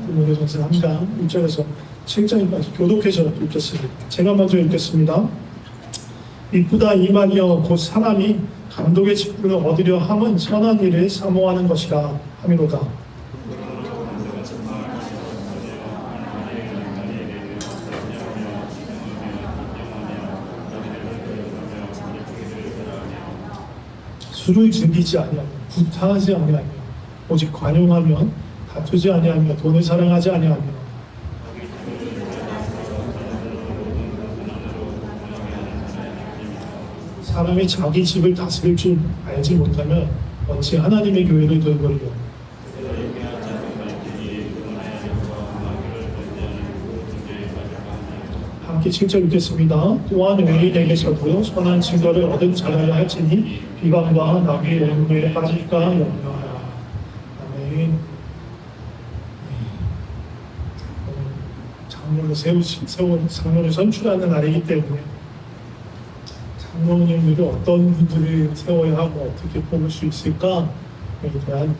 디모데전서 3장 1절에서 7절까지 교독해서 읽겠습니다. 제가 먼저 읽겠습니다. 이쁘다 이 말이여 곧 사람이 감독의 직분을 얻으려 함은 선한 일을 사모하는 것이라 함이로다. 술을 즐기지 아니하며 구타하지 아니하며 오직 관용하며 다투지 아니하며 돈을 사랑하지 아니하며 사람이 자기 집을 다스릴 줄 알지 못하면 어찌 하나님의 교회를 돌보리요. 함께 7절 읽겠습니다. 또한 외인에게서도 선한 증거를 얻은 자라야 할지니 비방과 나귀의 온유에 빠질까 염려하라. 아멘. 장로를 장로를 선출하는 날이기 때문에 장로님들이 어떤 분들을 세워야 하고 어떻게 뽑을 수 있을까에 대한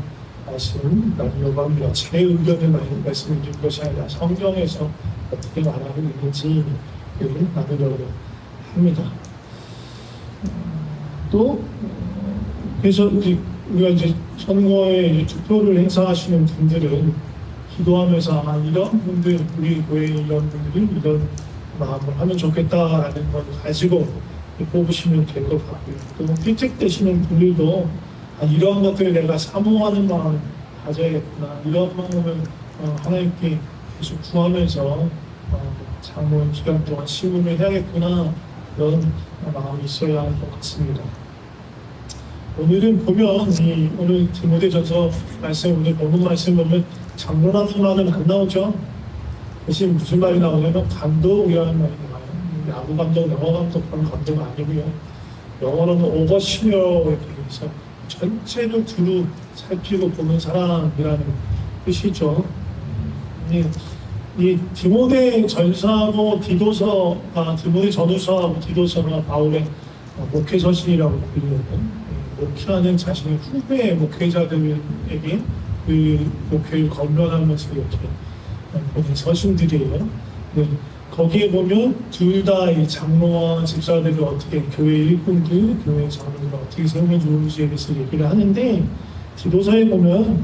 말씀 나누려고 합니다. 제 의견을 말씀드릴 것이 아니라 성경에서 어떻게 말하고 있는지 나누려고 합니다. 또 그래서 우리가 이제 선거에 투표를 행사하시는 분들은 기도하면서 이런 분들, 우리 교회 이런 분들이 이런 마음을 하면 좋겠다라는 걸 가지고 뽑으시면 될 것 같고요. 또 필책되시는 분들도 이런 것들을 내가 사모하는 마음을 가져야겠구나, 이런 마음을 하나님께 계속 구하면서 장로의 기간 동안 시음을 해야겠구나, 그런 마음이 있어야 할 것 같습니다. 오늘은 보면 오늘 디모데전서 말씀, 오늘 본문 말씀 보면 장로라는 말은 안 나오죠. 대신 무슨 말이 나오냐면 감독이라는 말이 나와요. 야구 감독, 영어 감독 그런 감독은 아니고요. 영어로는 오버시어 이렇게 해서 전체를 두루 살피고 보는 사람이라는 뜻이죠. 이 디모데 전서하고 디도서가, 디모데 전후서하고 디도서가 바울의 목회 서신이라고 불리는, 목회하는 자신의 후배 목회자들에게 그 목회를 건면하면서 이렇게 보낸 서신들이에요. 네. 거기에 보면 둘 다 이 장로와 집사들을 어떻게, 교회 일꾼들, 교회 장로들을 어떻게 세우면 좋은지에 대해서 얘기를 하는데, 디도서에 보면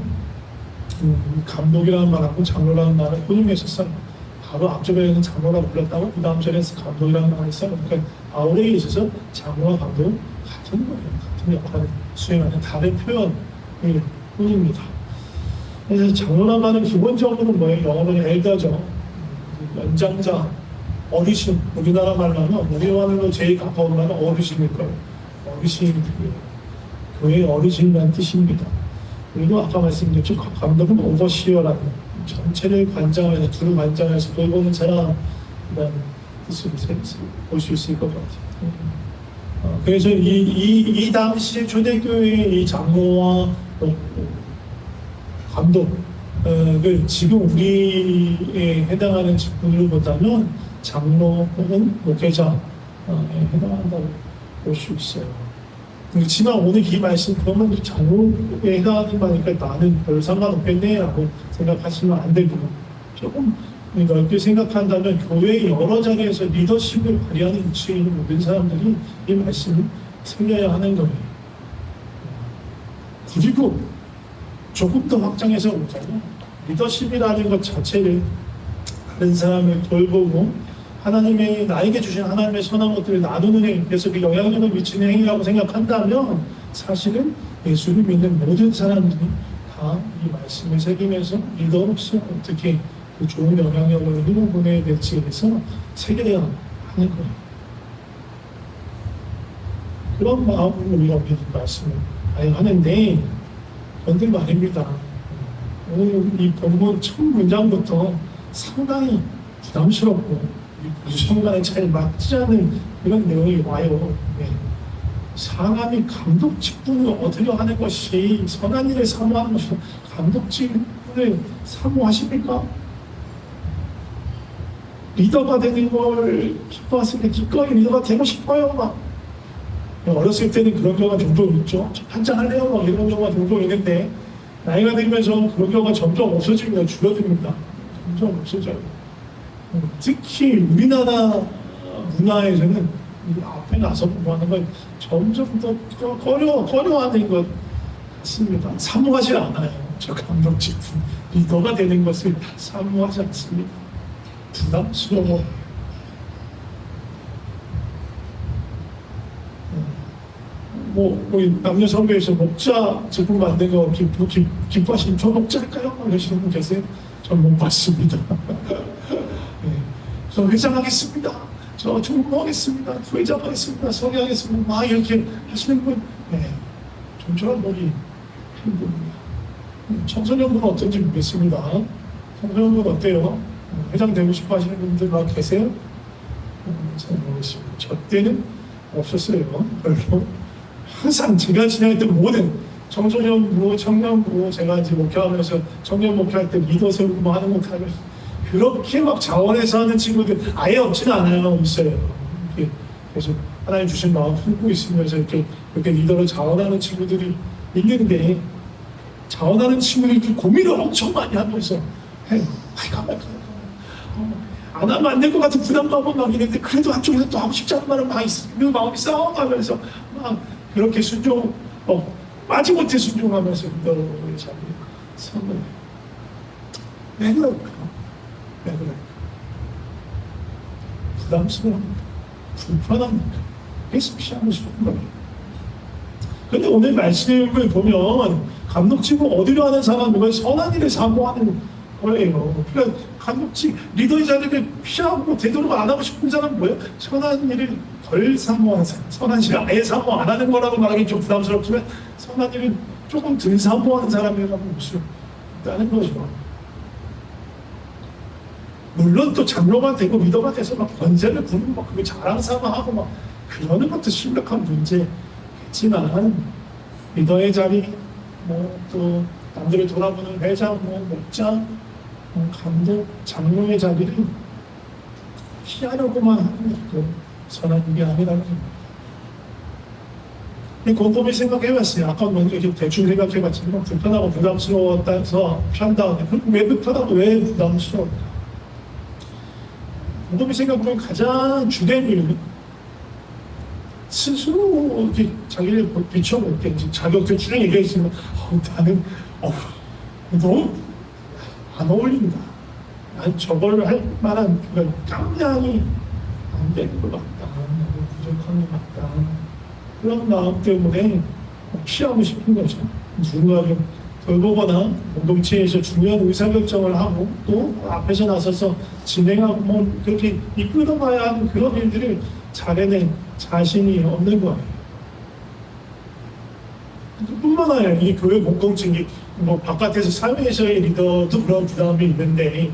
감독이라는 말하고 장로라는 말을 혼용했었어요. 바로 앞절에는 장로라고 불렀다고 그 다음 절에서 감독이라는 말을 했어요. 그러니까 바울에게 있어서 장로와 감독 같은 거예요. 같은 역할을 수행하는 다른 표현일 뿐입니다. 그래서 장로라는 말은 기본적으로 뭐예요? 영어로는 엘더죠. 연장자, 어르신, 우리나라 말로 하면, 우리나라 말로 제일 가까운 말은 어르신일 거예요. 어르신, 교회의 어르신이라는 뜻입니다. 그리고 아까 말씀드렸죠. 감독은 오버시어라는, 전체를 관장해서, 두루 관장해서 돌보는 사람이라는 뜻으로 볼 수 있을 것 같아요. 그래서 이 당시 초대교회의 이 장로와 감독을 지금 우리에 해당하는 직분으로 본다면 장로 혹은 목회자에 해당한다고 볼 수 있어요. 그렇지만 오늘 이 말씀 그러면 장로에 해당하는 거니까 나는 별 상관없겠네 라고 생각하시면 안 되고, 조금 넓게 생각한다면 교회의 여러 자리에서 리더십을 발휘하는 위치에 있는 모든 사람들이 이 말씀을 생겨야 하는 거예요. 그리고 조금 더 확장해서 보자면 리더십이라는 것 자체를 다른 사람을 돌보고 하나님의, 나에게 주신 하나님의 선한 것들을 나누는 행위, 그래서 그 영향력을 미치는 행위라고 생각한다면 사실은 예수를 믿는 모든 사람들이 다 이 말씀을 새기면서 리더로서 어떻게 그 좋은 영향력을 흘려보내야 될지에 대해서 새겨야 하는 거예요. 그런 마음으로 우리가 이 말씀을 하는데, 그런데 말입니다. 오늘 이 본문 첫 문장부터 상당히 부담스럽고 무성과는 잘 맞지 않은 그런 내용이 와요. 네. 사람이 감독 직분을 얻으려 하는 것이 선한 일을 사모하는 것이, 감독 직분을 사모하십니까? 리더가 되는 걸 기뻐하실 때 기꺼이 리더가 되고 싶어요. 막 어렸을 때는 그런 경우가 종종 있죠. 판장할래요? 막 이런 경우가 종종 있는데 나이가 들면서 그런 경우가 점점 없어집니다. 줄어듭니다. 점점 없어져요. 특히 우리나라 문화에서는 이 앞에 나서 공부하는 건 점점 더 꺼려하는 것 같습니다. 사모하지 않아요. 저 감독직 리더가 되는 것을 사모하지 않습니다. 부담스러워. 남녀 선배에서 목자 제품 만든 거 기뻐하시는 저 목자 할까요? 이러시는 분 계세요? 전 못 봤습니다. 네. 저 회장하겠습니다. 저 총무하겠습니다. 부회장하겠습니다. 서기하겠습니다. 막 이렇게 하시는 분, 네. 좀처럼 보기 힘듭니다. 청소년분은 어떤지 모르겠습니다. 청소년분 어때요? 회장 되고 싶어 하시는 분들 막 계세요? 잘 모르겠습니다. 저 때는 없었어요. 별로. 항상 제가 지내했던 모든 청소년부, 청년부, 제가 이제 목회하면서 청년 목회할 때 리더 세우고 뭐 하는 거 하면 그렇게 막 자원해서 하는 친구들 아예 없지는 않아요. 있어요. 이렇게 계속 하나님 주신 마음 품고 있으면서 이렇게 리더를 자원하는 친구들이 있는데 자원하는 친구들이 고민을 엄청 많이 하면서 해요. 가만. 안 하면 안 될 것 같은 부담감은 막 있는데 그래도 한쪽에서 또 하고 싶지 않은 말은 막 있는 마음이 싸워가면서 막 그렇게 마지못해 순종하면서 리더의 자리에 서는 왜 그럴까? 부담스러워합니까? 불편합니까? 계속 피하고 싶은 거예요. 근데 오늘 말씀을 보면 감독직을 어디로 하는 사람은 선한 일을 사모하는 거예요. 그러니까 감독직 리더의 자리를 피하고 되도록 안 하고 싶은 사람은 뭐예요? 선한 일을 덜 사모하는 사람. 선한 일을 아예 사모 안 하는 거라고 말하기 좀 부담스럽지만 선한 일을 조금 덜 사모하는 사람이라고 볼 수 있다는 거죠. 물론 또 장로가 되고 리더가 돼서 막 권세를 부르고 막 그게 자랑삼아하고 막 그러는 것도 심각한 문제겠지만 리더의 자리, 또 남들을 돌아보는 회장, 목장, 감독, 장로의 자리를 피하려고만 하는 것도 선한 일이 아니라는 겁니다. 곰곰이 생각해봤어요. 아까 이렇게 대충 생각해봤지만 불편하고 부담스러웠다해서 피한다. 왜 불편하고 왜 부담스러울까? 곰곰이 생각해보면 가장 주된 이유는 스스로 이렇게 자기를 비춰볼 때 자격증 주는 얘기했지만 나는 너무 안 어울린다. 난 저걸 할 만한 그런 깜냥이 안 되는 것 같다. 부족한 것 같다. 그런 마음 때문에 피하고 싶은 거죠. 누군가 좀 돌보거나 공동체에서 중요한 의사결정을 하고 또 앞에서 나서서 진행하고 그렇게 이끌어가야 하는 그런 일들을 잘해낸 자신이 없는 거예요. 뿐만 아니라 이 교회 공동체이 바깥에서 사회에서의 리더도 그런 부담이 있는데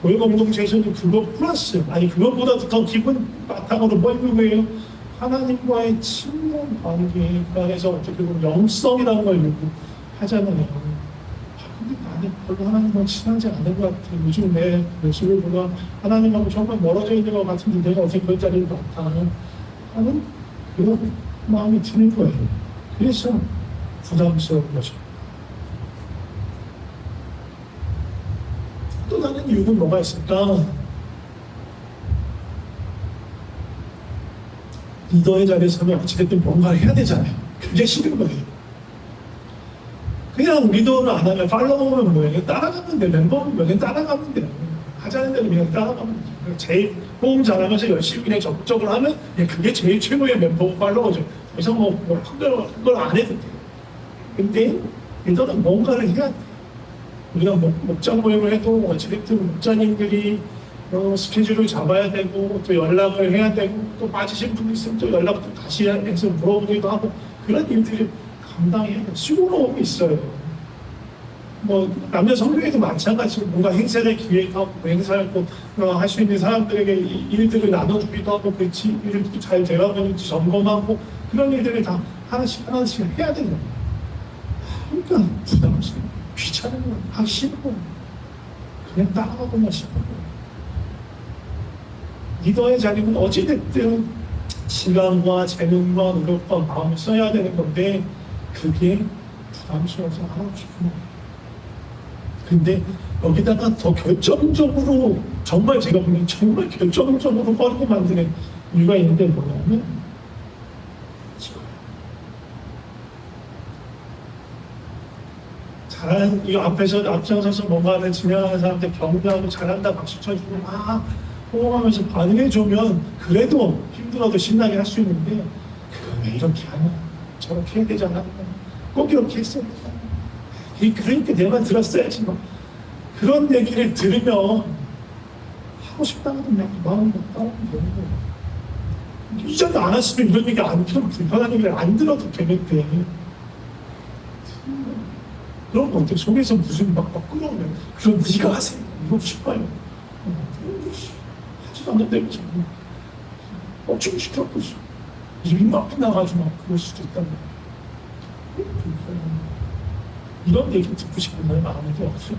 교회 공동체에서도 그거 플러스 그것보다도 더 기본 바탕으로 뭐 있는 거예요? 하나님과의 친밀한 관계 안에서 어떻게 보면 영성이라는 걸 요구하잖아요. 근데 나는 별로 하나님과 친하지 않은 것 같아. 요즘 내 모습을 보다 하나님하고 정말 멀어져 있는 것 같은데 내가 어떻게 그런 자리를 맡아 하는 그런 마음이 드는 거예요. 그래서 부담스러운 거죠. 또 다른 이유는 뭐가 있을까? 리더의 자리에 서면 어찌됐든 뭔가를 해야 되잖아요. 그게 싫은 거예요. 그냥 리더를 안 하면 팔로우면 뭐예요? 따라가면 돼. 멤버는 뭐예요? 따라가면 돼요. 하자는 대로 그냥 따라가면 돼요. 제일 호응 잘하면서 열심히 그냥 적극적으로 하면 그게 제일 최고의 멤버 팔로워죠. 그래서 그걸 안 해도 돼요. 근데 리더는 뭔가를 해야 돼요. 우리가 목자 모임을 해도 어찌됐든 목자님들이 스케줄을 잡아야 되고 또 연락을 해야 되고 또 빠지신 분이 있으면 또 연락도 다시 해서 물어보기도 하고 그런 일들을 감당해야 돼요. 수고로움이 있어요. 남녀 성교에도 마찬가지로 뭔가 행사를 기획하고 행사를 할 수 있는 사람들에게 일들을 나눠주기도 하고 그렇지 일들도 잘 되어가고 있는지 점검하고 그런 일들을 다 하나씩 해야 되는 거예요. 그러니까 부담스러워. 귀찮은 거예요. 하기 싫은 거예요. 그냥 따라가고만 싶은 거예요. 리더의 자리는 어찌됐든 시간과 재능과 노력과 마음을 써야 되는 건데 그게 부담스러워서 하고 싶은 거예요. 근데 여기다가 더 결정적으로 정말 제가 보기엔 정말 결정적으로 꺼리게 만드는 이유가 있는데 뭐냐면 잘하는 이 앞장서서 뭔가를 진행하는 사람들 격려하고 잘한다 박수 쳐주고 막 호응하면서 반응해주면 그래도 힘들어도 신나게 할 수 있는데 그걸 왜 이렇게 하냐 저렇게 해야 되잖아 꼭 이렇게 했어야 되잖아 그러니까 내 말 들었어야지 뭐 그런 얘기를 들으면 하고 싶다는 얘기 마음이 따르면 되는 거예요. 이전에 안 했으면 이런 얘기 안 들으면 불편한 얘기를 안 들어도 되는데 그런 거 어때? 속에서 무슨 막 끌어오면 그럼 네가 하세요. 이러고 싶어요. 하지도 않는데 자꾸 어쩌고 시켰고 입이 막 나가지고 막 그럴 수도 있단 말이야. 이런 얘기 듣고 싶은 마음이 아무도 없어요.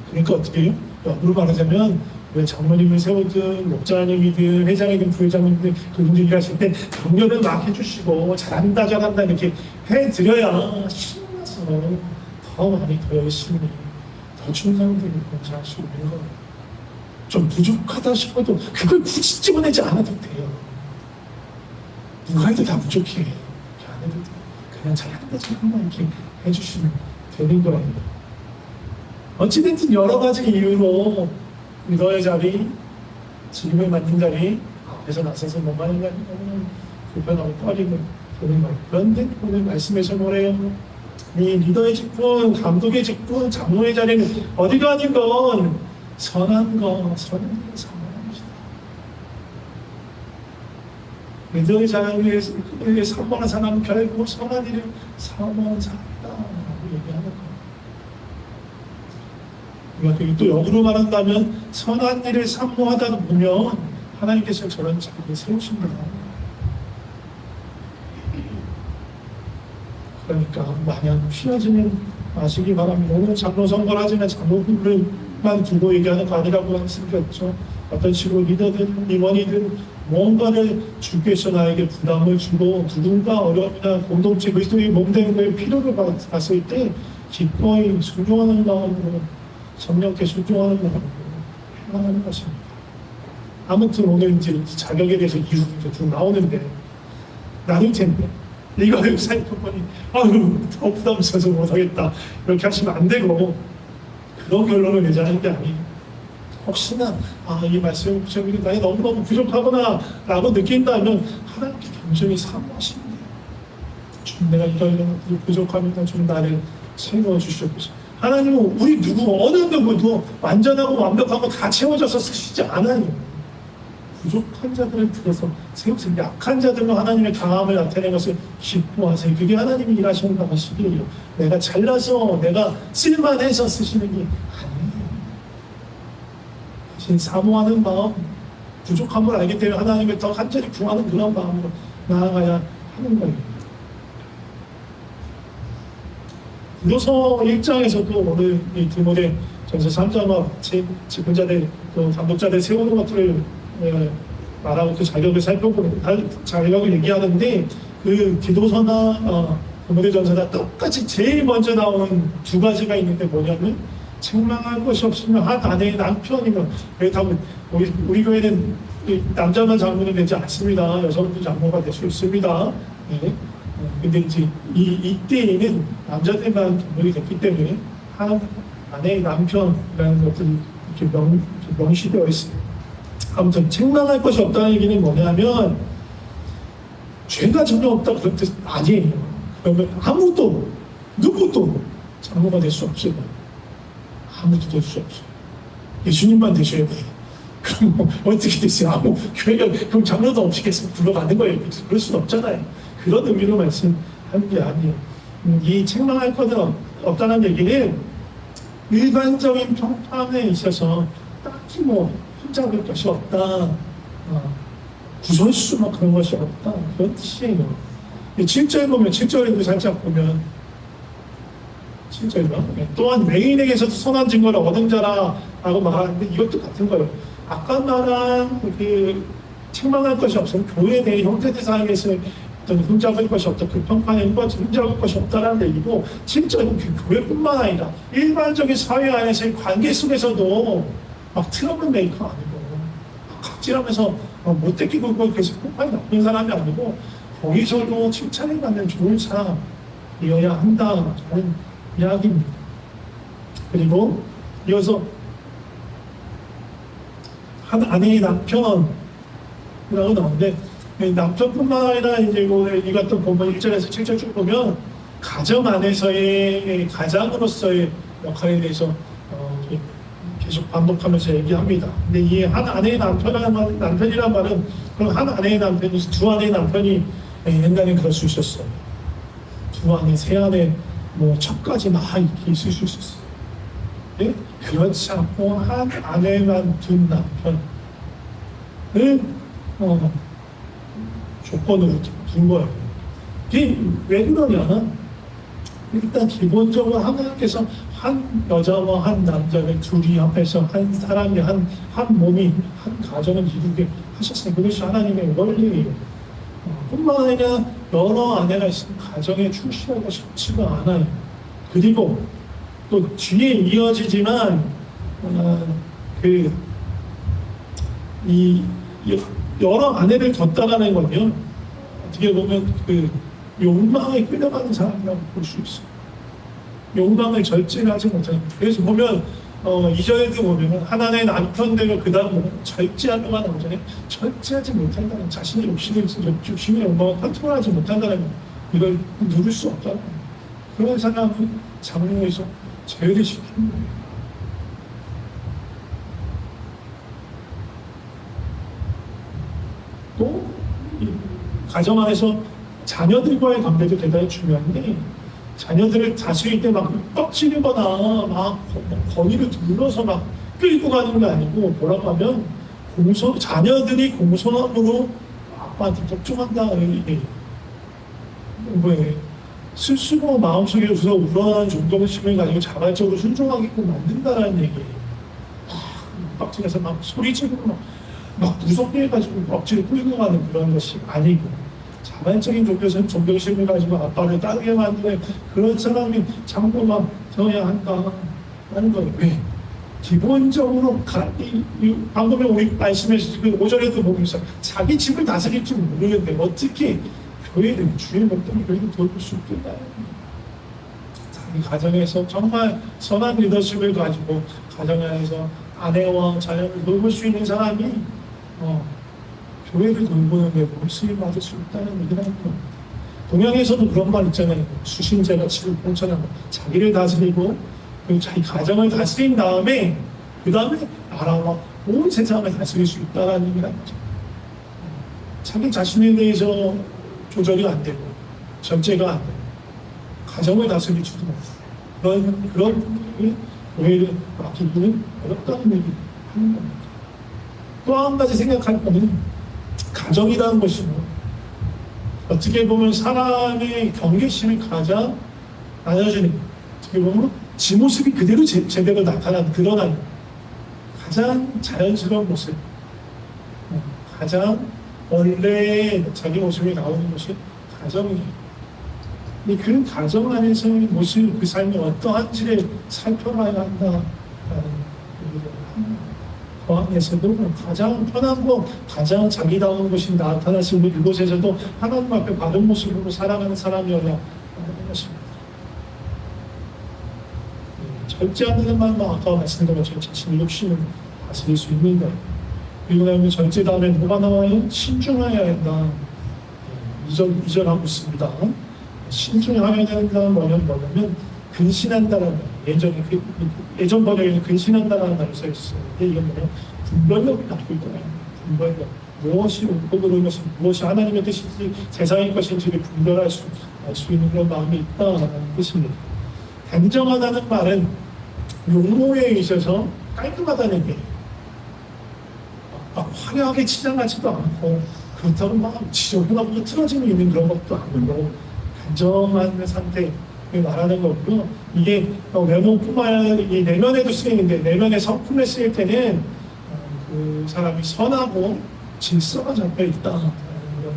그러니까 어떻게 해요? 역으로 말하자면 왜 장모님을 세우든 목자님이든 회장이든 부회장이든 그분들이 하실 때 격려를 막 해주시고 잘한다 이렇게 해드려야 신나서 더 많이 더 열심히 더 충성되게 봉사할 수 있는 거예요. 좀 부족하다 싶어도 그걸 굳이 집어내지 않아도 돼요. 누가 해도 다 부족해. 이렇게 안 해도 돼. 그냥 잘한다 이렇게 해주시면 되는 거예요. 어찌됐든 여러 가지 이유로 너의 자리, 지금에 맞는 자리 앞에서 나서서 뭔가 하는 불편하고 꺼리고 그런 거예요. 그런데 오늘 말씀에서 뭐래요? 이 리더의 직분, 감독의 직분, 장로의 자리는 어디가 아닌 건 선한 거, 선한 것이다. 리더의 자리에 사모하는 사람은 결국 선한 일을 사모하는 사람이다 라고 얘기하는 거예요. 또 역으로 말한다면 선한 일을 사모하다 보면 하나님께서 저런 자리를 세우십니다. 그러니까 마냥 피하지는 마시기 바랍니다. 오늘 장로 선거를 하지만 장로분들만 두고 얘기하는 거 아니라고 말씀드렸죠. 어떤 식으로 리더든 임원이든 뭔가를 주께서 나에게 부담을 주고 누군가 어려움이나 공동체 그리스도의 몸된 거에 필요를 봤을 때 기꺼이 순종하는 마음으로 성령께 순종하는 마음으로 행하는 것입니다. 아무튼 오늘 이제 자격에 대해서 이유가 쭉 나오는데 나눌 텐데 이거를 살펴보니 아유 더 부담스러워서 못하겠다 이렇게 하시면 안 되고 그런 결론을 내자는 게 아니에요. 혹시나 이 말씀 나이 너무너무 부족하구나 라고 느낀다면 하나님께 겸손히 사모하시면 돼요. 주님 내가 이런 부족합니다. 좀 나를 채워주시옵소서. 하나님은 우리 어느 누구도 완전하고 완벽하고 다 채워져서 쓰시지 않아요. 부족한 자들을 들어서 세우세요. 약한 자들로 하나님의 강함을 나타내는 것을 기뻐하세요. 그게 하나님이 일하시는 방식이에요. 내가 잘나서 내가 쓸만해서 쓰시는 게 아니에요. 대신 사모하는 마음, 부족함을 알기 때문에 하나님을 더 간절히 구하는 그런 마음으로 나아가야 하는 거예요. 디도서 1장에서도 오늘 이 디모데 전서 3장과 같이 직분자들, 또 감독자들 세우는 것들을 말하고 그 자격을 살펴보고 자격을 얘기하는데 그 디도서나 디모데 전서나 똑같이 제일 먼저 나오는 두 가지가 있는데 뭐냐면 책망할 것이 없으면 한 아내의 남편이면 그렇다고 우리 교회는 남자만 장로는 되지 않습니다. 여성도 장로가 될 수 있습니다. 네. 근데 이제 이때에는 남자들만 등록이 됐기 때문에 한 아내의 남편이라는 것들이 이렇게 명시되어 있습니다. 아무튼 책망할 것이 없다는 얘기는 뭐냐면 죄가 전혀 없다 그런 뜻 아니에요. 그러면 아무도 누구도 장로가 될 수 없어요. 아무도 될 수 없어요. 예수님만 되셔야 돼요. 그럼 어떻게 됐어요? 교회가 그럼 장로도 없이 계속 굴러가는 거예요. 그럴 수는 없잖아요. 그런 의미로 말씀하는 게 아니에요. 이 책망할 것은 없다는 얘기는 일반적인 평판에 있어서 딱히 혼잡을 것이 없다. 구설수 그런 것이 없다. 그런 뜻이에요. 7절 보면 7절에도 살짝 보면 7절이요. 또한 외인에게서도 선한 증거를 얻은 자라라고 말하는데 이것도 같은 거예요. 아까 말한 책망할 것이 없으면 교회 내 형제들 사이에서 어떤 흠잡을 것이 없다. 그 평판에 흠잡을 것이 없다라는 얘기고, 진짜 그 교회뿐만 아니라 일반적인 사회 안에서의 관계 속에서도 막 트러블 메이커 아니고 각질하면서 못 느끼고 그걸 계속 평판이 나쁜 사람이 아니고 거기서도 칭찬을 받는 좋은 사람이어야 한다는 이야기입니다. 그리고 이어서 한 아내의 남편이라고 나오는데, 남편뿐만 아니라 이제 이 같은 본문 1절에서 7절 쭉 보면 가정 안에서의 가장으로서의 역할에 대해서 계속 반복하면서 얘기합니다. 근데 이 한 아내의 남편이란 말은 그럼 한 아내의 남편이 두 아내의 남편이 옛날엔 그럴 수 있었어요. 두 아내, 세 아내, 뭐 첩까지 막 이렇게 있을 수 있었어요. 네? 그렇지 않고 한 아내만 둔 남편을 조건으로 둔 거예요. 이게 왜 그러냐? 일단 기본적으로 하나님께서 한 여자와 한 남자를 둘이 합해서 한 사람이 한 몸이 한 가정을 이루게 하셨어요. 그것이 하나님의 원리예요. 뿐만 아니라 여러 아내가 있으면 가정에 충실하고 쉽지가 않아요. 그리고 또 뒤에 이어지지만 여러 아내를 뒀다라는 건요, 어떻게 보면 욕망에 끌려가는 사람이라고 볼 수 있어요. 욕망을 절제하지 못하는. 그래서 보면 2절에도 보면 하나님의 남편들을 그 다음 절제하려고 하는 거잖아요. 절제하지 못한다는, 자신의 욕심의 욕망을 컨트롤하지 못한다는 거, 이걸 누릴 수 없다는 거예요. 그런 사람은 장로에서 제외를 시키는 거예요. 또 가정 안에서 자녀들과의 관계도 대단히 중요한데, 자녀들을 다스릴 때 막 떡지르거나 막 거리를 둘러서 막 끌고 가는 게 아니고, 뭐라고 하면 자녀들이 공손함으로 아빠한테 복종한다는 얘기예요. 스스로 마음속에 우러나는 존경심을 가지고 자발적으로 순종하게끔 만든다는 얘기예요. 빡치면서 막 소리 지르고 막 무섭게 해가지고 억지로 끌고 가는 그런 것이 아니고, 자발적인 존경심을 가지고 아빠를 따르게 만드는 그런 사람이 장로가 되어야 한다는 거예요. 왜? 기본적으로 방금에 우리 말씀에서 그 5절에도 보면서 자기 집을 다스릴 줄 모르는데 어떻게 교회를, 주의 목적인 교회를 돌볼 수 있겠다. 자기 가정에서 정말 선한 리더십을 가지고 가정 안에서 아내와 자녀를 돌볼 수 있는 사람이 교회를 돌보는 데 쓰임 받을 수 있다는 얘기를 하는 겁니다. 동양에서도 그런 말 있잖아요. 수신제가 집을 공천하고 자기를 다스리고 그리고 자기 가정을 다스린 다음에 그 다음에 나라와 온 세상을 다스릴 수 있다는 얘기를 하는 거죠. 자기 자신에 대해서 조절이 안 되고 절제가 안 되고 가정을 다스릴 줄도 모르고 그런 분들이 교회를 맡기기는 어렵다는 얘기를 하는 겁니다. 또 한 가지 생각할 거는 가정이라는 것이 어떻게 보면 사람의 경계심을 가장 나눠주는, 어떻게 보면 지 모습이 그대로 제대로 드러나는 가장 자연스러운 모습, 가장 원래 자기 모습이 나오는 것이 가정이에요. 그 가정 안에서의 모습, 그 삶이 어떠한지를 살펴봐야 한다라는 얘기를 합니다. 그 안에서도 가장 편한 것, 가장 자기다운 것이 나타날 수 있는 그곳에서도 하나님 앞에 바른 모습으로 살아가는 사람이어야 하는 것입니다. 절제하는 말만 아까 말씀드린 것처럼 자신의 욕심을 다스릴 수 있는 것. 그리고 나면 절제 다음에 뭐가 나와요? 신중해야 한다. 2절 하고 있습니다. 신중해야 된다는 뭐냐면 근신한다라는 말. 예전 번역에는 근신한다라는 말이 써 있어요. 근데 이건 뭐냐? 분별력을 갖고 있다는 분별력. 무엇이 옳고 그른 것인지, 무엇이 하나님의 뜻인지, 세상의 것인지를 분별할 수 있는 그런 마음이 있다는 뜻입니다. 단정하다는 말은 용모에 있어서 깔끔하다는 얘기예요. 막 화려하게 치장하지도 않고 그렇다고 막 지저분하고 틀어짐이 있는 그런 것도 아니고 단정한 상태를 말하는 거고요. 이게 외모뿐만 아니라 이 내면에도 쓰이는데, 내면의 성품에 쓰일 때는 그 사람이 선하고 질서가 잡혀 있다는 그런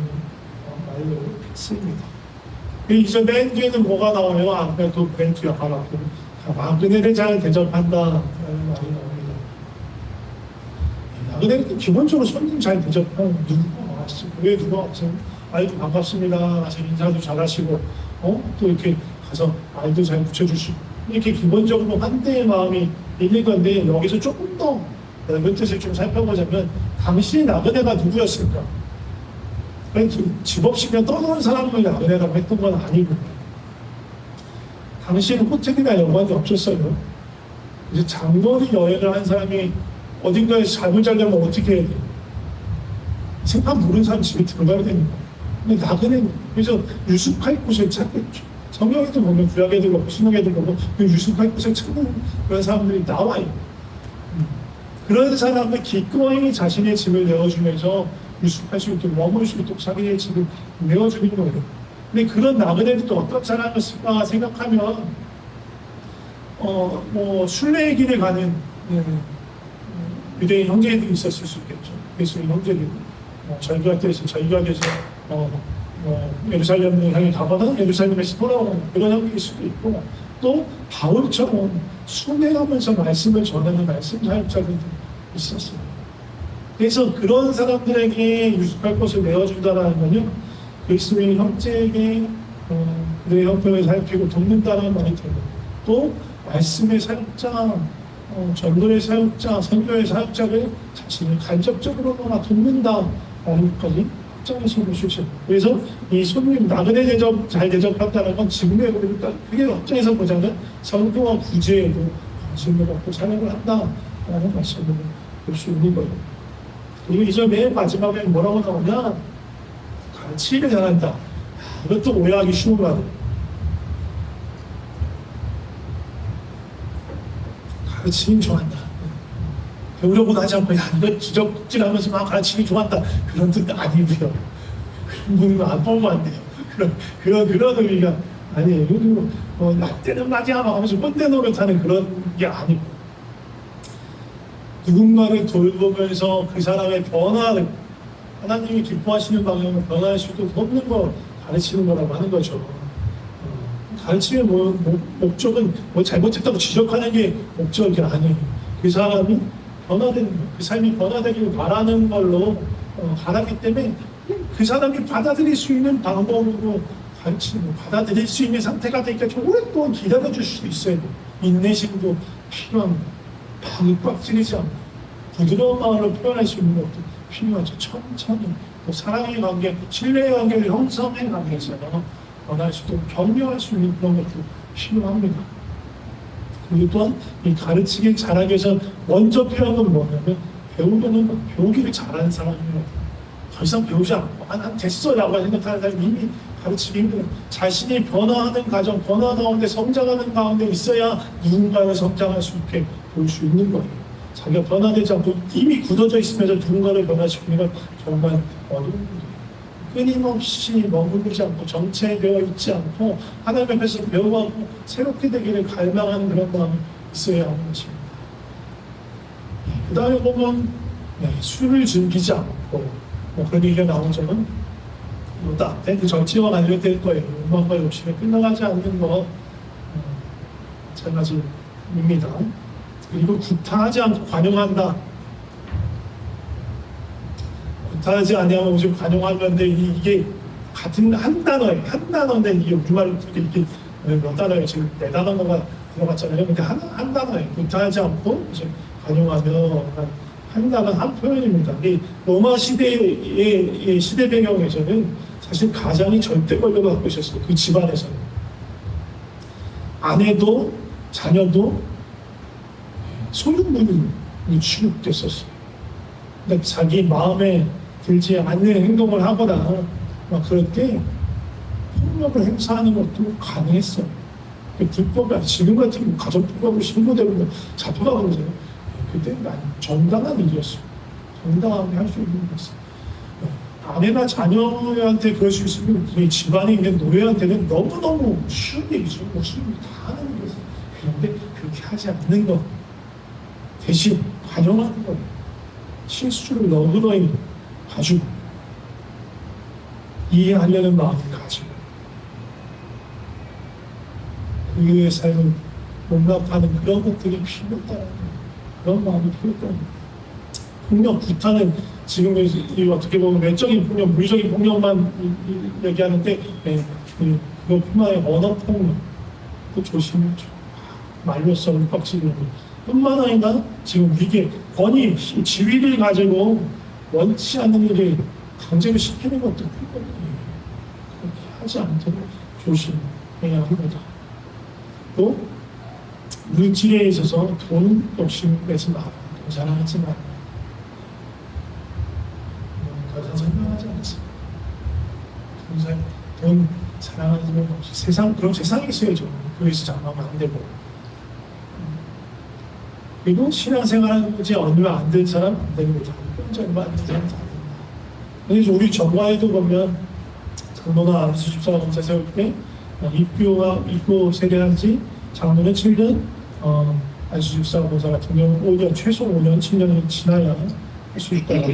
말로 씁니다. 이제 맨 뒤에는 뭐가 나와요? 아까 또 멘트 약간 앞에 나그네를 잘 대접한다라는 말이 나옵니다. 나그네는 기본적으로 손님 잘 대접하는 누구가 왔어? 왜 누가 왔어요? 아이고 반갑습니다. 가서 인사도 잘하시고, 또 이렇게 가서 아이도 잘 붙여주시고, 이렇게 기본적으로 환대의 마음이 있는 건데, 여기서 조금 더 넓은 뜻을 좀 살펴보자면, 당시 나그네가 누구였을까? 집 없이 그냥 떠도는 사람을 나그네라고 했던 건 아니고, 당시에는 호텔이나 여관이 없었어요. 이제 장거리 여행을 한 사람이 어딘가에 잠을 자려면 어떻게 해야 돼요? 생판 모르는 사람 집에 들어가야 되는 거예요. 근데 나그네는 그래서 유숙할 곳을 찾겠죠. 성경에도 보면 구약에도 보고 신약에도 보고 그 유숙할 곳을 찾는 그런 사람들이 나와요. 그런 사람은 기꺼이 자신의 집을 내어주면서 유숙할 수 있도록 머물 수 있도록 자기의 집을 내어주는 거예요. 근데 그런 나그네들이 또 어떤 사람이었을까 생각하면 순례의 길에 가는 유대인 형제들이 있었을 수 있겠죠. 그래서 형제들이 저희가 돼서 예루살렘을 향해 가거나 예루살렘에서 돌아오는 그런 형국일 수도 있고, 또 바울처럼 순례하면서 말씀을 전하는 말씀 사역자들도 있었어요. 그래서 그런 사람들에게 유숙할 것을 내어준다는 건요, 그리스도의 형제에게 그들의 형편을 살피고 돕는다는 말이 되고, 또 말씀의 사역자, 전도의 사역자, 선교의 사역자를 자신이 간접적으로나마 돕는다라는 것까지 확장해서 볼 수 있어요. 그래서 이 손님 나그네 대접 잘 대접한다는 건 지금의 우리가 크게 확장해서 보자면 선교와 구제에도 관심을 갖고 사역을 한다라는 말씀을 볼 수 있는 거예요. 그리고 이제 맨 마지막에 뭐라고 나오냐? 가르치기를 잘한다. 이것도 오해하기 쉬운 말이에요. 가르치기 좋아한다. 배우려고 하지 않고, 야, 이거 지적질하면서 막 가르치기 좋아한다. 그런 뜻 아니고요. 그런 분은 안 보면 안 돼요. 그런 의미가 아니에요. 그리고 나 때는 맞이야 막 하면서 꼰대 노릇하는 그런 게 아니고, 누군가를 돌보면서 그 사람의 변화를 하나님이 기뻐하시는 방향으로 변화할 수 있도록 돕는 걸 가르치는 거라고 하는 거죠. 가르침의 목적은 잘못했다고 지적하는 게 목적이 아니에요. 그 사람이 변화되는 거예요. 그 삶이 변화되기를 바라는 걸로 바라기 때문에 그 사람이 받아들일 수 있는 방법으로 가르치는 거, 받아들일 수 있는 상태가 되기까지 오랫동안 기다려줄 수도 있어야 돼요. 인내심도 필요합니다. 꽉 찌르지 않고 부드러운 마음으로 표현할 수 있는 것도 필요하죠. 천천히 또 사랑의 관계, 신뢰의 관계를 형성해 가면서 변할 수 있도록 격려할 수 있는 그런 것도 필요합니다. 그리고 또한 이 가르치기 잘하기 위해서 먼저 필요한 건 뭐냐면 배우기를 잘하는 사람입니다. 더 이상 배우지 않고 난 됐어라고 생각하는 사람이 이미 가르치기 힘들어요. 자신이 변화하는 과정, 변화 가운데 성장하는 가운데 있어야 누군가를 성장할 수 있게 볼 수 있는 거예요. 자기가 변화되지 않고 이미 굳어져 있으면서 누군가를 변화시키는 건 정말 어려운 거예요. 끊임없이 머무르지 않고 정체되어 있지 않고 하나님 앞에서 배워가고 새롭게 되기를 갈망하는 그런 마음이 있어야 하는 것입니다. 그 다음에 보면 술을 즐기지 않고 그런 얘기가 나오자면 또 앞에 그 정치와 관련될 거예요. 욕망과 욕심에 끝나가지 않는 것 마찬가지입니다. 그리고 구타하지 않고 관용한다. 구타하지 아니하면 오직 관용하는데 이게 같은 한 단어인데 이게 우리말로 이렇게 몇 단어예요? 지금 4단어가 들어갔잖아요. 근데 한 단어예요. 구타하지 않고 이제 관용하며 한 단어 한 표현입니다. 이 로마 시대의 시대 배경에서는 사실 가장이 절대 권력을 갖고 있었어요. 그 집안에서는 아내도 자녀도 소유물이 취급됐었어요. 그러니까 자기 마음에 들지 않는 행동을 하거나 막 그럴 때 폭력을 행사하는 것도 가능했어요. 불법이 지금 같은 가정폭력으로 신고되면 잡혀가고 그러세요. 그때 정당한 일이었어요. 정당하게 할 수 있는 일이었어요. 아내나 자녀한테 그럴 수 있으면 이 집안에 있는 노예한테는 너무너무 쉬운 일이죠. 목숨을 다 하는 일이었어요. 그런데 그렇게 하지 않는 것, 대신 관용하는 거예요. 실수를 너그러이 봐주고 이해하려는 마음을 가지고 그의 삶을 용납하는 그런 것들이 필요하다는 거예요. 그런 마음이 필요하다는 거예요. 폭력, 구타는 지금 이 어떻게 보면 외적인 폭력, 물리적인 폭력만 얘기하는데 그것뿐만 아니라 언어 폭력도 조심해야죠. 말로써 윽박지르는 뿐만 아니라 지금 이게 권위, 지위를 가지고 원치 않는 일을 강제로 시키는 것도 필요해요. 그렇게 하지 않도록 조심해야 합니다. 또 물질에 있어서 돈 욕심 내지 마라. 돈 자랑하지 마라. 더 이상 설명하지 않습니다. 돈 자랑하지 세상, 그럼 세상에 있어야죠. 교회에서 장담하면 안 되고. 그리고 신앙생활하는 거지 얼마 안 된 사람 안 됩니다. 현재 얼마 안 된 사람 안 된다. 그래서 우리 전과에도 보면 장로나 안수 집사 검사 세울 때 입교 세례한지 장로는 7년, 안수 집사 검사 같은 경우는 5년, 최소 5년, 7년이 지나야 할 수 있다고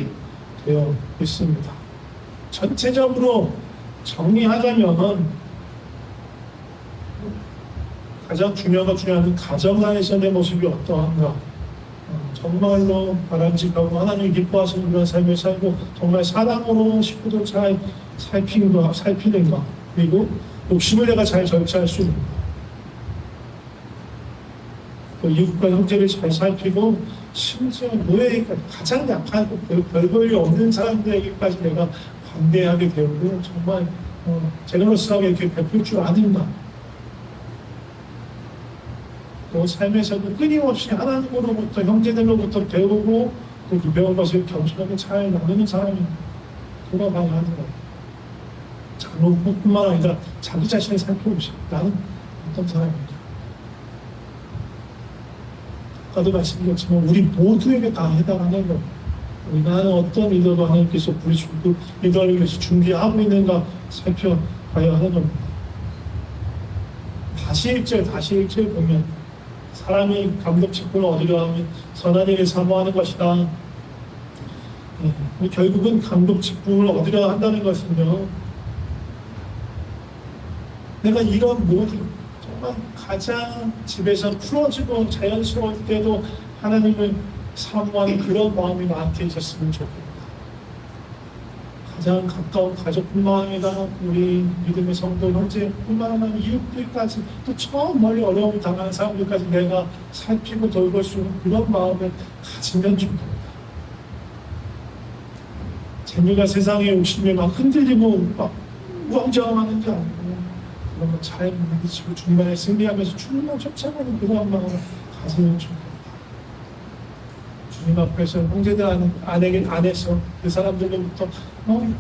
되어 있습니다. 전체적으로 정리하자면 가장 중요한 가정 안에서의 모습이 어떠한가, 정말로 바람직하고 하나님 기뻐하시는 그런 삶을 살고 정말 사랑으로 식구들 잘 살피는가, 그리고 욕심을 내가 잘 절제할 수 있는가, 또 이웃과 형제를 잘 살피고 심지어 노예까지 가장 약하고 별 볼일 없는 사람들에게까지 내가 관대하게 되고 정말 제너러스하게 이렇게 베풀 줄 아는가. 또 삶에서도 끊임없이 하나님으로부터 형제들로부터 배우고 또 그 배운 것을 겸손하게 잘 나누는 사람이 돌아가야 하는 거예요. 장로뿐만 아니라 자기 자신을 살펴보시고 나는 어떤 사람인가. 아까도 말씀드렸지만 우리 모두에게 다 해당하는 것. 나는 어떤 리더가 하나님께서 부르시고 리더를 위해서 준비하고 있는가 살펴봐야 하는 겁니다. 다시 1절 보면 사람이 감독 직분을 얻으려 하면 선한 일을 사모하는 것이다. 결국은 감독 직분을 얻으려 한다는 것은요, 내가 이런 모든 정말 가장 집에서 풀어지고 자연스러울 때도 하나님을 사모하는 그런 마음이 나한테 있었으면 좋겠다. 가장 가까운 가족뿐만 아니라 우리 믿음의 성도 형제뿐만 아니라 이웃들까지 또 처음 멀리 어려움을 당하는 사람들까지 내가 살피고 돌볼 수 있는 그런 마음을 가지면 좋겠다. 재미가 세상에 욕심에 막 흔들리고 막 우왕좌왕하는 게 아니고 그런 거 잘 부딪히고 중간에 승리하면서 주님을 쫓아가는 그런 마음을 가지면 좋겠다. 주님 앞에서 형제들 안에서 그 사람들로부터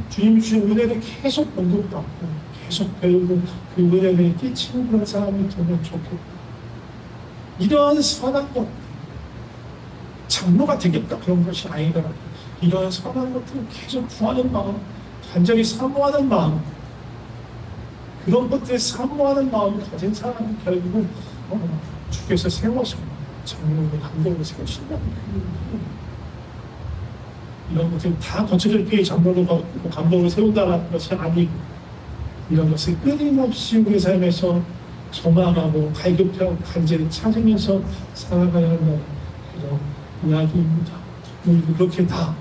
주님이 주신 은혜를 계속 공급받고 계속 배우고 그 은혜를 끼치는 그런 사람이 되면 좋겠다. 이러한 선한 것, 장로가 되겠다 그런 것이 아니더라도 이러한 선한 것들을 계속 구하는 마음, 간절히 사모하는 마음, 그런 것들을 사모하는 마음을 가진 사람이 결국은 주께서 세워서 장로의 감독을 세우신다는 이런 것들 다 거쳐질 때에 장로를 감독을 세운다는 것이 아니고 이런 것을 끊임없이 우리 삶에서 소망하고 갈급하고 간절히 찾으면서 살아가야 한다는 그런 이야기입니다. 우리도 그렇게 다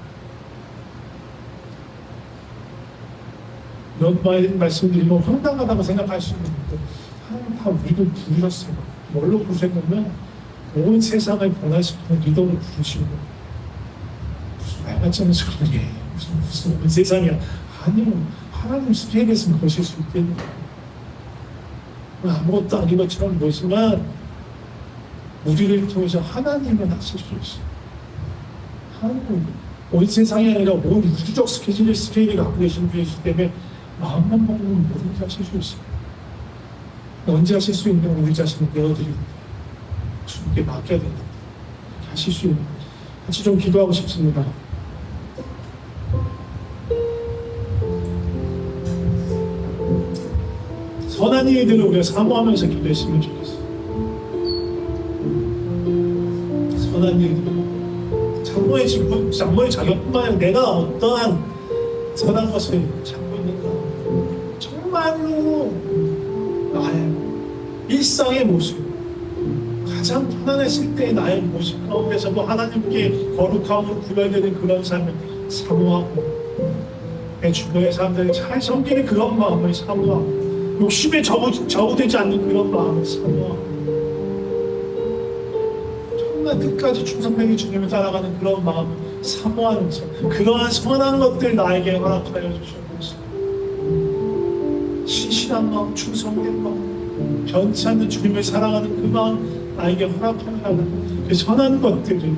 이런 말씀드리면 황당하다고 생각할 수 있는데 하나님 다 우리를 부르셨어요. 뭘로 부르셨냐면 온 세상을 변화시키는 리더를 부르시고 무슨 말 같지 않은 소리야. 무슨 온 세상이야. 아니요. 하나님 스케일에서는 그러실 수 있겠네요. 아무것도 아닌 것처럼 보이지만 우리를 통해서 하나님은 하실 수 있어요. 하나님은 온 세상이 아니라 온 우주적 스케일이 갖고 계신 분이시기 때문에 마음만 먹으면 뭐든지 하실 수 있어요. 언제 하실 수 있는 우리 자신을 내어드리고 주님께 맡겨야 된다. 하실 수 있는 같이 좀 기도하고 싶습니다. 선한 일들을 우리가 사모하면서 기도했으면 좋겠어요. 선한 일들, 장로의 직분, 장로의 자격뿐만 아니라 내가 어떠한 선한 것을 찾고 있는가, 정말로 나의 일상의 모습, 가장 편안했을 때의 나의 모습 가운데서도 하나님께 거룩함으로 구별되는 그런 삶을 사모하고, 내 주변의 사람들을 잘 섬기는 그런 마음을 사모하고, 욕심에 저우되지 않는 그런 마음을 사모하고, 정말 끝까지 충성되게 주님을 따라가는 그런 마음을 사모하면서 그러한 선한 것들 나에게 허락하여 주시옵소서. 신실한 마음, 충성된 마음, 변치 않는 주님을 사랑하는 그 마음 나에게 허락하여 달라는 그 선한 것들을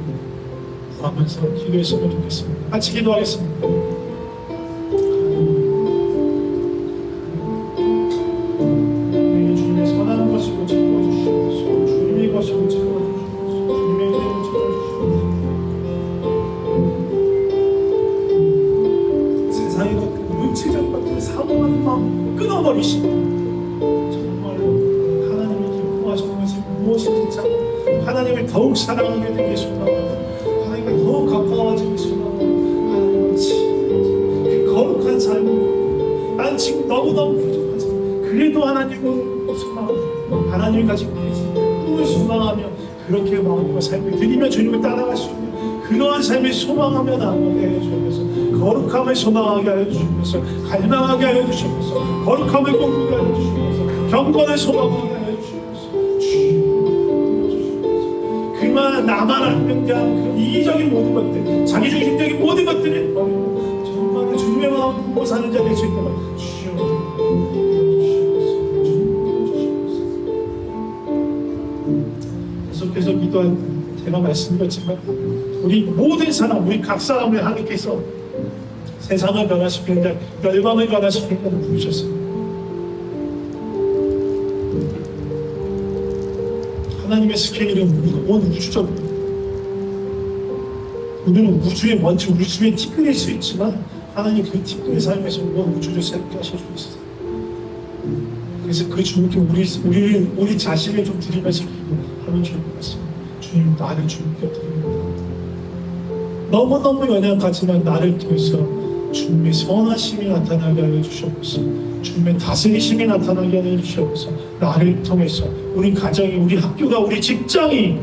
구하면서 기도했으면 좋겠습니다. 같이 기도하겠습니다. 주님의 선한 것으로 채워주시옵소서. 주님의 것으로 채워주시옵소서. 주님의 은혜로 채워주시옵소서. 세상의 것들, 육체적 것들을 사모하는 마음 끊어버리시고, 정말로 하나님이 기뻐하시는 것이 무엇인지 찾고, 하나님을 더욱 사랑하게 되게 소망하고, 하나님과 더욱 가까워지게 소망하고, 하나님을 그 거룩한 삶을, 난 지금 너무너무 부족하지, 그래도 하나님을 소망하고, 하나님이 가지고 계신 꿈을 소망하며 그렇게 마음과 삶을 드리며 주님을 따라갈 수 있는 그러한 삶을 소망하며 나아가게 하여 주시옵소서. 거룩함을 소망하게 하여 주시옵소서. 갈망하게 하여 주시옵소서. 거룩함을 꿈꾸게 하여 주시옵소서. 경건을 소망하게 하여 주시옵소서. 그만 나만 알면 대한 그 이기적인 모든 것들, 자기중심적인 모든 것들을 버리고 정말 주님의 마음 품고 사는 자 될 수 있도록 주시옵소서. 계속해서 기도할 때 제가 말씀드렸지만, 우리 모든 사람, 우리 각 사람을 하나님께서 세상을 변화시키는 자, 열방을 변화시키는 자를 부르셨습니다. 하나님의 스케일은 온 우주적입니다. 우리는 우주의 먼지, 우주의 티끌일 수 있지만 하나님 그 티끌의 삶에서 온 우주를 새롭게 하실 수 있어요. 그래서 그 주님께 우리 자신을 좀 드리면서 기도하면 좋을 것 같습니다. 주님, 나를 주님께 드립니다. 너무너무 연약하지만 나를 통해서 주님의 선하심이 나타나게 하여 주시옵소서. 주님의 다스리심이 나타나게 하여 주시옵소서. 나를 통해서 우리 가정이, 우리 학교가, 우리 직장이,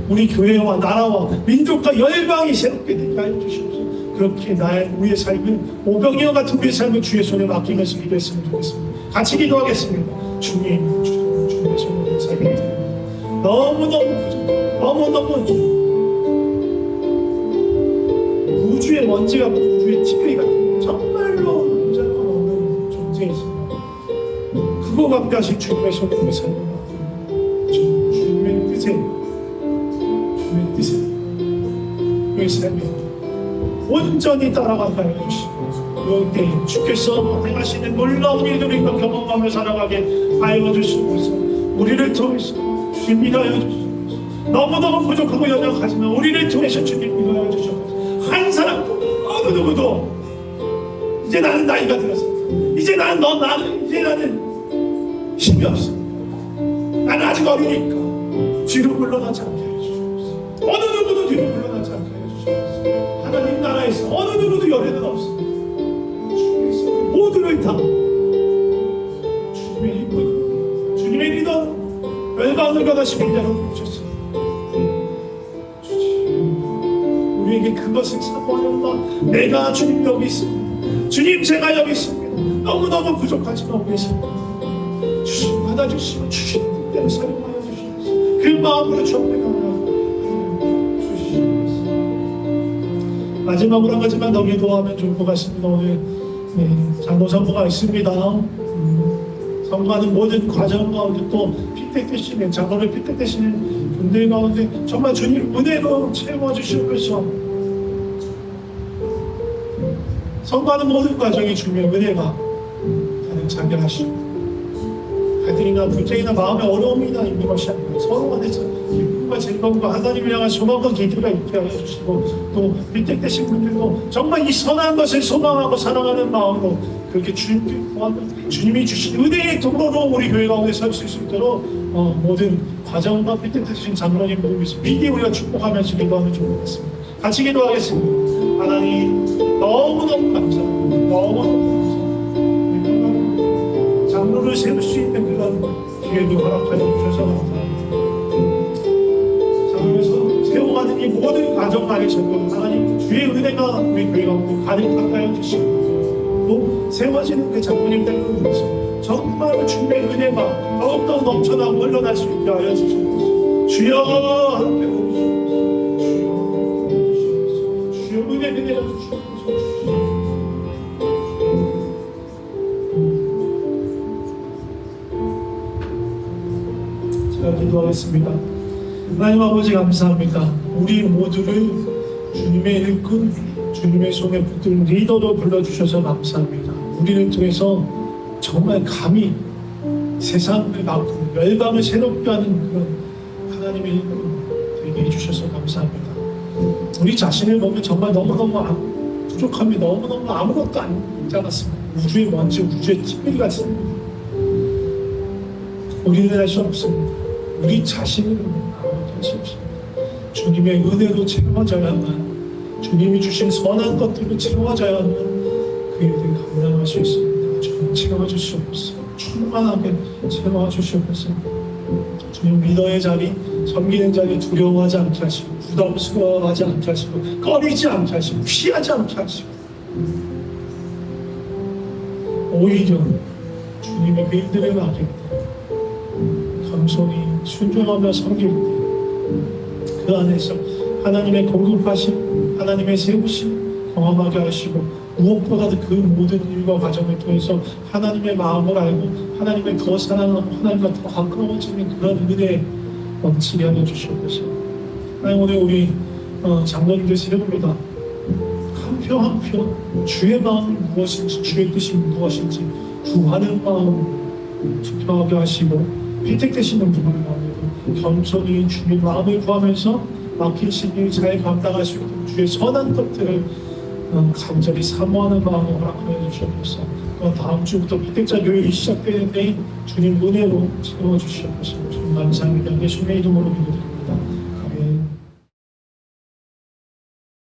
우리 교회와 나라와 민족과 열방이 새롭게 되게 하여 주시옵소서. 그렇게 우리의 삶은 오병이어 같은 우리의 삶을 주의 손에 맡기면서 기도했으면 좋겠습니다. 같이 기도하겠습니다. 주님의 손에 삶이 드립니다. 너무너무 부족해요. 너무너무 우주의 먼지 같고 우주의 티끌 같은 정말로 문제가 없는 존재이지만 그거 감당하신 주님의 손에 삶을 맡깁니다. 주님의 뜻에 우리의 삶이 온전히 따라가게 하여 주시고, 그때 주께서 행하시는 놀라운 일들을 경험하며 살아가게 하여 주시면서 우리를 통해서 주님 믿어하여 주시옵소서. 너무너무 부족하고 연약하지만 우리를 통해서 주님 믿어하여 주시옵소서. 한 사람도 어느 누구도 이제 나는 나이가 들었습니다, 이제 나는 힘이 없습니다, 나는 아직 어리니까 뒤로 물러나지 않게 해주시옵소서. 어느 누구도 뒤로 물러나지 않게 해주시옵소서. 하나님 나라에서 어느 누구도 열애는 없습니다. 주님께서 모두를 다 주님의 일꾼, 주님의 리더, 열방을 변화시키는 자로 부르셨습니다. 우리에게 그것을 사모하였다. 내가 주님 여기 있습니다. 주님 제가 여기 있습니다. 너무너무 부족하지만 계십니다. 주님 받아주시고 주신 뜻대로 사용하여 주시옵소서. 그 마음으로 전배하라고 주시옵소서. 마지막으로 한 가지만 더 기도하면 좋을 것 같습니다. 오늘 장로 선거가 있습니다. 선거하는 모든 과정 가운데 또 픽택되시는, 장로를 픽택되시는 분들 가운데 정말 주님 은혜로 채워주시옵소서. 선거하는 모든 과정이 주님의 은혜가 가능하게 하시고, 갈등이나 분쟁이나 마음의 어려움이나 있는 것이 아니라 서로 간에서 기쁨과 즐거움과 하나님을 향한 소망과 기도가 있게 하여 주시고, 또 픽택되신 분들도 정말 이 선한 것을 소망하고 사랑하는 마음으로 그렇게 주님께 구하며 주님이 주신 은혜의 도로로 우리 교회 가운데 설 수 있도록 모든 과정과 픽택되신 장로님들을 위해서 미리 우리가 축복하면서 기도하면 좋을 것 같습니다. 같이 기도하겠습니다. 하나님 너무너무 감사합니다. 너무너무 감사합니다. 가정으로 세울 수 있는 그런 기회도 허락하여 주셔서 감사합니다. 자, 그래서 세워가는 이 모든 가정 안에 전부 하나님 주의 은혜가 우리 교회 가운데 가득하게 하여 주시고 또 세워지는 그 장로님들 위해서 정말 주의 은혜가 더욱더 넘쳐나고 흘러날 수 있게 하여 주시옵소서. 주여 함께 해주시옵소서. 주여 은혜 내려 주시옵소서. 제가 기도하겠습니다. 하나님 아버지 감사합니다. 우리 모두를 주님의 일꾼, 주님의 손에 붙든 리더로 불러주셔서 감사합니다. 우리를 통해서 정말 감히 세상을 바꾸고 열방을 새롭게 하는 그런 하나님의 일꾼 되게 해주셔서 감사합니다. 우리 자신을 보면 정말 너무너무 부족함이 너무너무 아무것도 아니지 않았습니다. 우주의 먼지, 우주의 티끌 같습니다. 우리는 할 수 없습니다. 우리 자신은 아무것도 할 수 없습니다. 주님의 은혜로 채워져야만, 주님이 주신 선한 것들로 채워져야만 그 일을 감당할 수 있습니다. 주님 채워주시옵소서. 충만하게 채워주시옵소서. 주님 리더의 자리, 섬기는 자리 두려워하지 않게 하시고 부담스러워하지 않게 하시고 꺼리지 않게 하시고 피하지 않게 하시고 오히려 주님의 그 일들을 맡길 때 겸손히 순종하며 섬길 때 그 안에서 하나님의 공급하심, 하나님의 세우심 경험하게 하시고 무엇보다도 그 모든 일과 과정을 통해서 하나님의 마음을 알고 하나님을 더 사랑하고 하나님과 더 가까워지는 그런 은혜에 넘치게 하여 주시옵소서. 하나님 오늘 우리 장로님들 세웁니다. 한 표 한 표 주의 마음이 무엇인지 주의 뜻이 무엇인지 구하는 마음 투표하게 하시고 혜택되시는 분을 마음으로 겸손히 주님 마음을 구하면서 맡기신 일 잘 감당할 수 있도록 주의 선한 것들을 간절히 사모하는 마음을 허락하여 주시옵소서. 다음 주부터 피택자 교육이 시작되는데 주님 은혜로 채워주시옵소서. 주님 감사합니다. 예수님의 이름으로 기도드립니다.